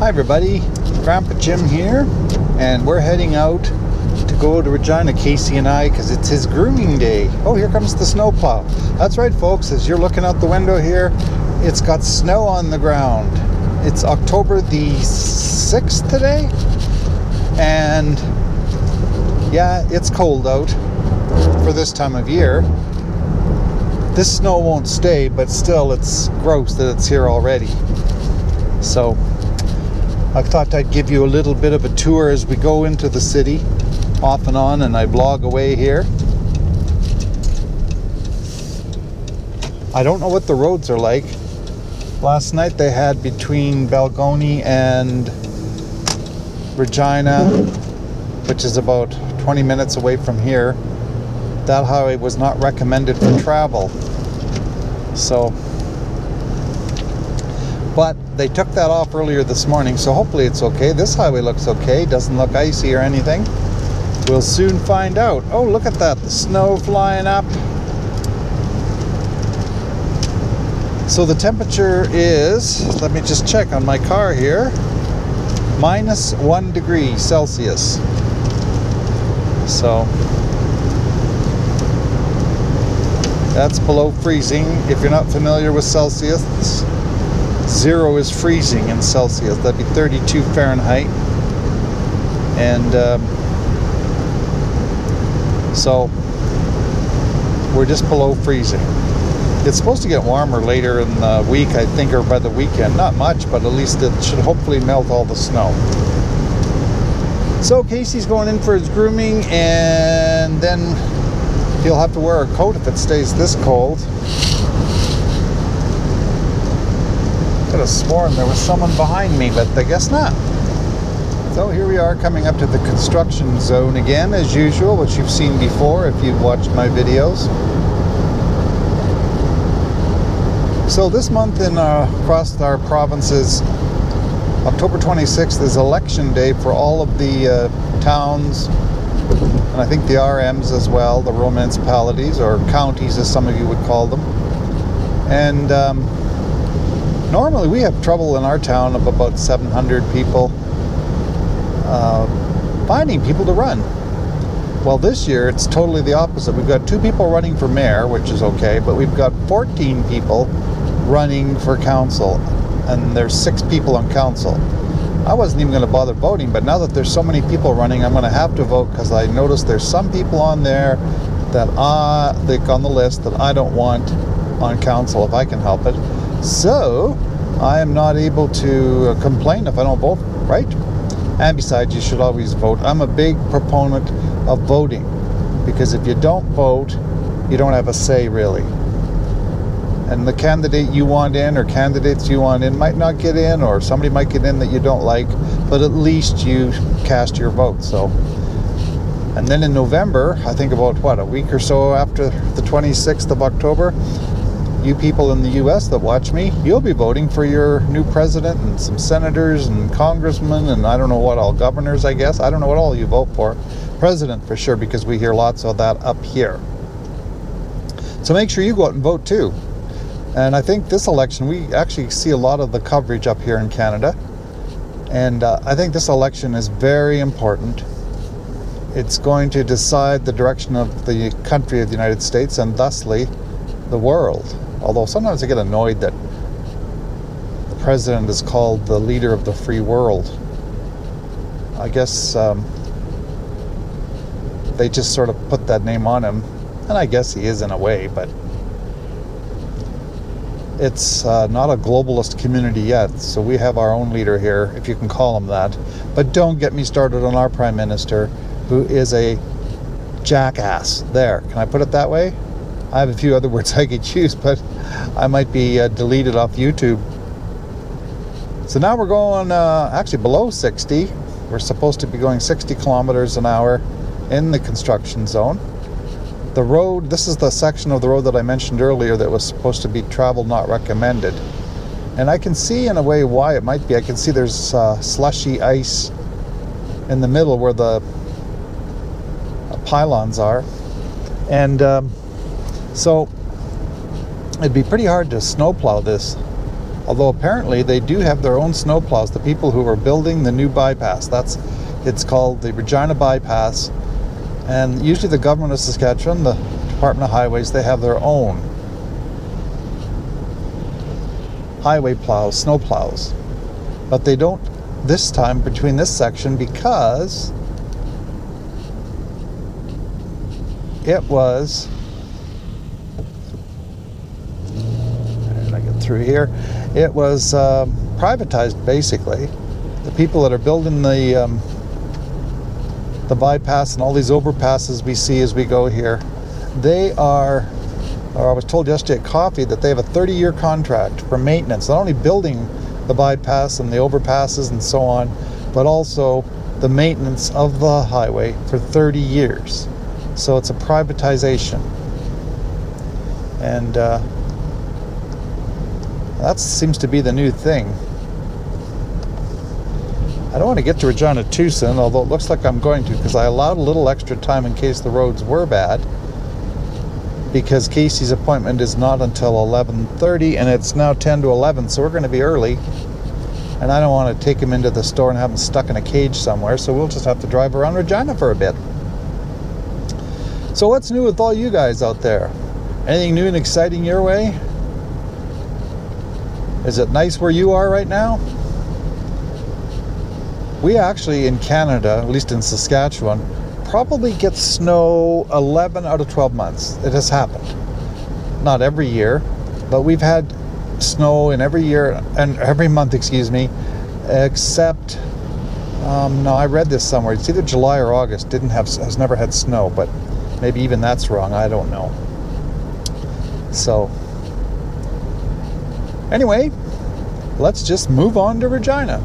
Hi everybody, Grandpa Jim here, and we're heading out to go to Regina, Casey and I, because it's his grooming day. Oh, here comes the snowplow. That's right, folks, as you're looking out the window here, it's got snow on the ground. It's October the 6th today, and yeah, it's cold out for this time of year. This snow won't stay, but still it's gross that it's here already. So I thought I'd give you a little bit of a tour as we go into the city, off and on, and I vlog away here. I don't know what the roads are like. Last night they had between Balgony and Regina, which is about 20 minutes away from here, that highway was not recommended for travel. So, but they took that off earlier this morning, so hopefully it's okay. This highway looks okay, doesn't look icy or anything. We'll soon find out. Oh, look at that, the snow flying up. So the temperature is, let me just check on my car here, minus 1 degree Celsius. So that's below freezing. If you're not familiar with Celsius, 0 is freezing in Celsius. That'd be 32 Fahrenheit. And so we're just below freezing. It's supposed to get warmer later in the week, I think, or by the weekend. Not much, but at least it should hopefully melt all the snow. So Casey's going in for his grooming, and then he'll have to wear a coat if it stays this cold. Could have sworn there was someone behind me, but I guess not. So here we are coming up to the construction zone again, as usual, which you've seen before if you've watched my videos. So this month across our provinces, October 26th is election day for all of the towns, and I think the RMs as well, the rural municipalities, or counties as some of you would call them. And normally we have trouble in our town of about 700 people finding people to run. Well, this year it's totally the opposite. We've got 2 people running for mayor, which is okay, but we've got 14 people running for council, and there's 6 people on council. I wasn't even going to bother voting, but now that there's so many people running, I'm going to have to vote, because I noticed there's some people on there that on the list that I don't want on council if I can help it. So I am not able to complain if I don't vote, right? And besides, you should always vote. I'm a big proponent of voting, because if you don't vote, you don't have a say, really. And the candidate you want in, or candidates you want in, might not get in, or somebody might get in that you don't like, but at least you cast your vote. So, and then in November, I think about a week or so after the 26th of October, you people in the US that watch me, you'll be voting for your new president and some senators and congressmen and I don't know what all, governors, I guess. I don't know what all you vote for. President for sure, because we hear lots of that up here. So make sure you go out and vote too. And I think this election, we actually see a lot of the coverage up here in Canada. And I think this election is very important. It's going to decide the direction of the country of the United States, and thusly the world. Although sometimes I get annoyed that the president is called the leader of the free world. I guess they just sort of put that name on him. And I guess he is in a way, but it's not a globalist community yet, so we have our own leader here, if you can call him that. But don't get me started on our prime minister, who is a jackass. There, can I put it that way? I have a few other words I could use, but I might be deleted off YouTube. So now we're going actually below 60. We're supposed to be going 60 kilometers an hour in the construction zone. The road, this is the section of the road that I mentioned earlier that was supposed to be travel not recommended. And I can see in a way why it might be. I can see there's slushy ice in the middle where the pylons are. And so it'd be pretty hard to snowplow this Although apparently they do have their own snowplows. The people who are building the new bypass, it's called the Regina Bypass. And usually the government of Saskatchewan, the Department of Highways, they have their own highway plows, snow plows. But they don't this time between this section because it was, and I get through here, it was privatized basically. The people that are building the bypass and all these overpasses we see as we go here, they are, or I was told yesterday at coffee that they have a 30-year contract for maintenance, not only building the bypass and the overpasses and so on, but also the maintenance of the highway for 30 years. So it's a privatization. And that seems to be the new thing. I don't want to get to Regina too soon, although it looks like I'm going to, because I allowed a little extra time in case the roads were bad, because Casey's appointment is not until 11:30 and it's now 10 to 11, so we're going to be early, and I don't want to take him into the store and have him stuck in a cage somewhere, so we'll just have to drive around Regina for a bit. So what's new with all you guys out there? Anything new and exciting your way? Is it nice where you are right now? We actually in Canada, at least in Saskatchewan, probably get snow 11 out of 12 months. It has happened. Not every year, but we've had snow in every year, and every month, except, no, I read this somewhere. It's either July or August has never had snow, but maybe even that's wrong. I don't know. So, anyway, let's just move on to Regina.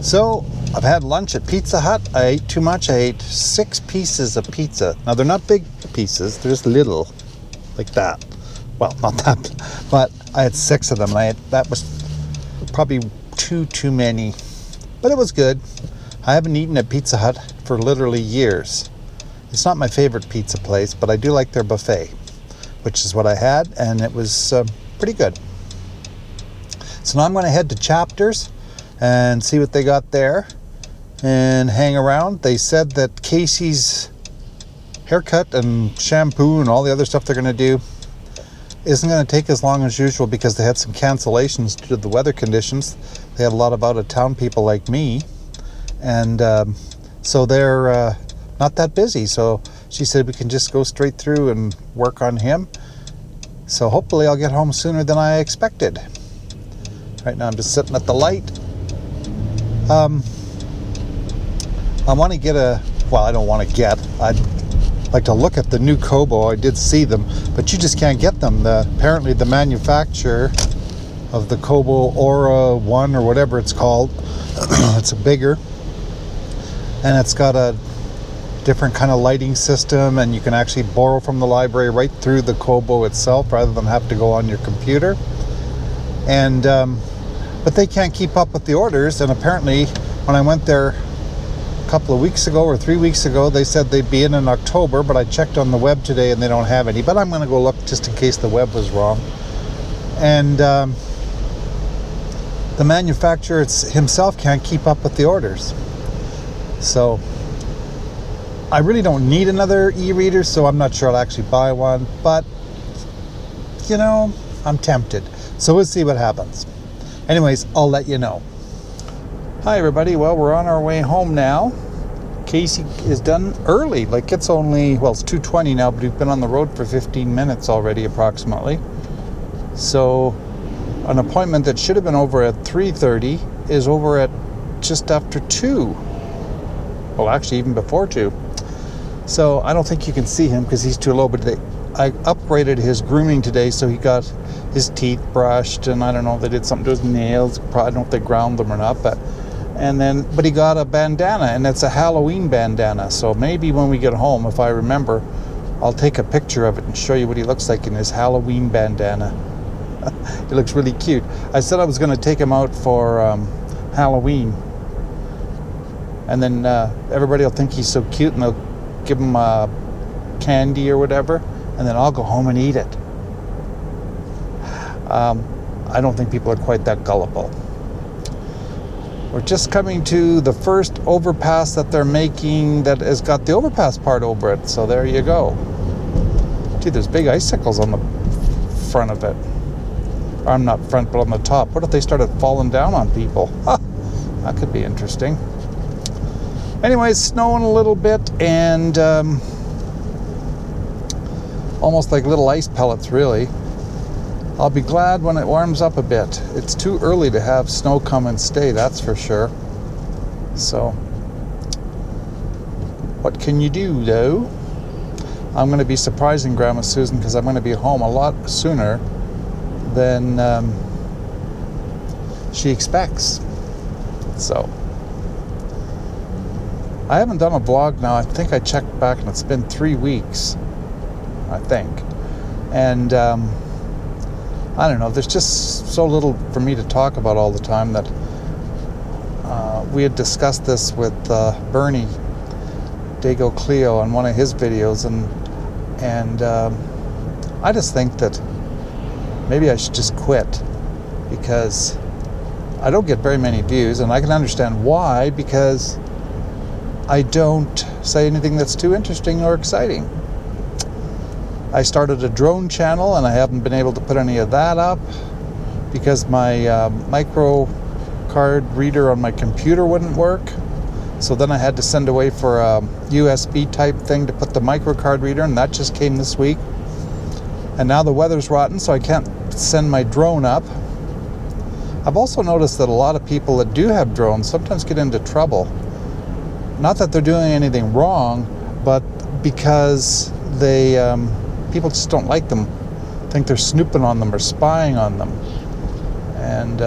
So, I've had lunch at Pizza Hut. I ate too much. I ate 6 pieces of pizza. Now, they're not big pieces. They're just little, like that. Well, not that, but I had 6 of them. And that was probably too many. But it was good. I haven't eaten at Pizza Hut for literally years. It's not my favorite pizza place, but I do like their buffet, which is what I had, and it was pretty good. So now I'm going to head to Chapters and see what they got there and hang around. They said that Casey's haircut and shampoo and all the other stuff they're going to do isn't going to take as long as usual because they had some cancellations due to the weather conditions. They have a lot of out-of-town people like me, and so they're not that busy. So she said we can just go straight through and work on him. So hopefully I'll get home sooner than I expected. Right now I'm just sitting at the light. I want to get I don't want to get, I'd like to look at the new Kobo. I did see them, but you just can't get them. Apparently the manufacturer of the Kobo Aura 1 or whatever it's called, it's bigger, and it's got a different kind of lighting system, and you can actually borrow from the library right through the Kobo itself rather than have to go on your computer. And but they can't keep up with the orders, and apparently when I went there a couple of weeks ago or 3 weeks ago, they said they'd be in October, but I checked on the web today and they don't have any. But I'm going to go look just in case the web was wrong. And the manufacturer himself can't keep up with the orders. So I really don't need another e-reader, so I'm not sure I'll actually buy one, but you know, I'm tempted. So we'll see what happens. Anyways, I'll let you know. Hi everybody, well we're on our way home now. Casey is done early, like it's only, well it's 2:20 now, but we've been on the road for 15 minutes already approximately. So an appointment that should have been over at 3:30 is over at just after 2. Well actually even before 2. So I don't think you can see him because he's too low, but I upgraded his grooming today, so he got his teeth brushed, and I don't know if they did something to his nails. I don't know if they ground them or not, but he got a bandana, and it's a Halloween bandana. So maybe when we get home, if I remember, I'll take a picture of it and show you what he looks like in his Halloween bandana. He looks really cute. I said I was going to take him out for Halloween, and then everybody will think he's so cute, and they'll give him candy or whatever, and then I'll go home and eat it. I don't think people are quite that gullible. We're just coming to the first overpass that they're making that has got the overpass part over it, so there you go. Gee, there's big icicles on the front of it. Or not front, but on the top. What if they started falling down on people? That could be interesting. Anyway, it's snowing a little bit, and almost like little ice pellets, really. I'll be glad when it warms up a bit. It's too early to have snow come and stay, that's for sure. So, what can you do, though? I'm going to be surprising Grandma Susan because I'm going to be home a lot sooner than she expects. So, I haven't done a vlog now. I think I checked back and it's been 3 weeks, I think. And I don't know, there's just so little for me to talk about all the time that we had discussed this with Bernie Dago Cleo on one of his videos, and I just think that maybe I should just quit because I don't get very many views, and I can understand why, because I don't say anything that's too interesting or exciting. I started a drone channel and I haven't been able to put any of that up because my micro card reader on my computer wouldn't work. So then I had to send away for a USB type thing to put the micro card reader, and that just came this week. And now the weather's rotten, so I can't send my drone up. I've also noticed that a lot of people that do have drones sometimes get into trouble. Not that they're doing anything wrong, but because they people just don't like them, think they're snooping on them or spying on them, and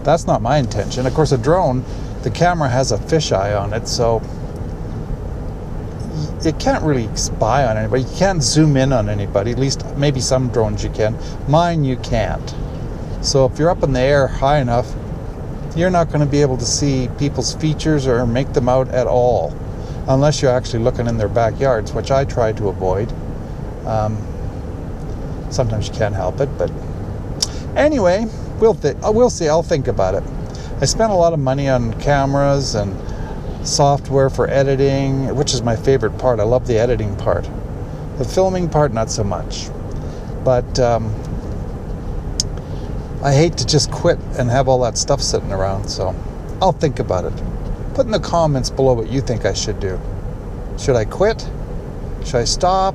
that's not my intention. Of course, a drone, the camera has a fisheye on it, so it can't really spy on anybody. You can't zoom in on anybody. At least maybe some drones you can. Mine you can't. So if you're up in the air high enough, you're not going to be able to see people's features or make them out at all, unless you're actually looking in their backyards, which I try to avoid. Sometimes you can't help it, but anyway, we'll see. I'll think about it. I spent a lot of money on cameras and software for editing, which is my favorite part. I love the editing part. The filming part, not so much. But I hate to just quit and have all that stuff sitting around, so I'll think about it. Put in the comments below what you think I should do. Should I quit? Should I stop?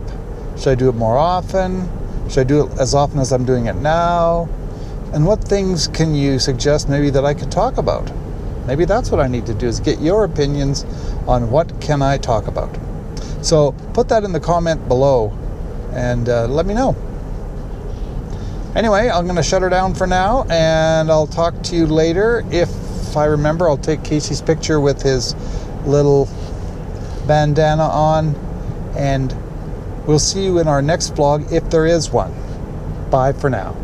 Should I do it more often? Should I do it as often as I'm doing it now? And what things can you suggest maybe that I could talk about? Maybe that's what I need to do, is get your opinions on what can I talk about. So put that in the comment below and let me know. Anyway, I'm going to shut her down for now, and I'll talk to you later. If I remember, I'll take Casey's picture with his little bandana on, and we'll see you in our next vlog if there is one. Bye for now.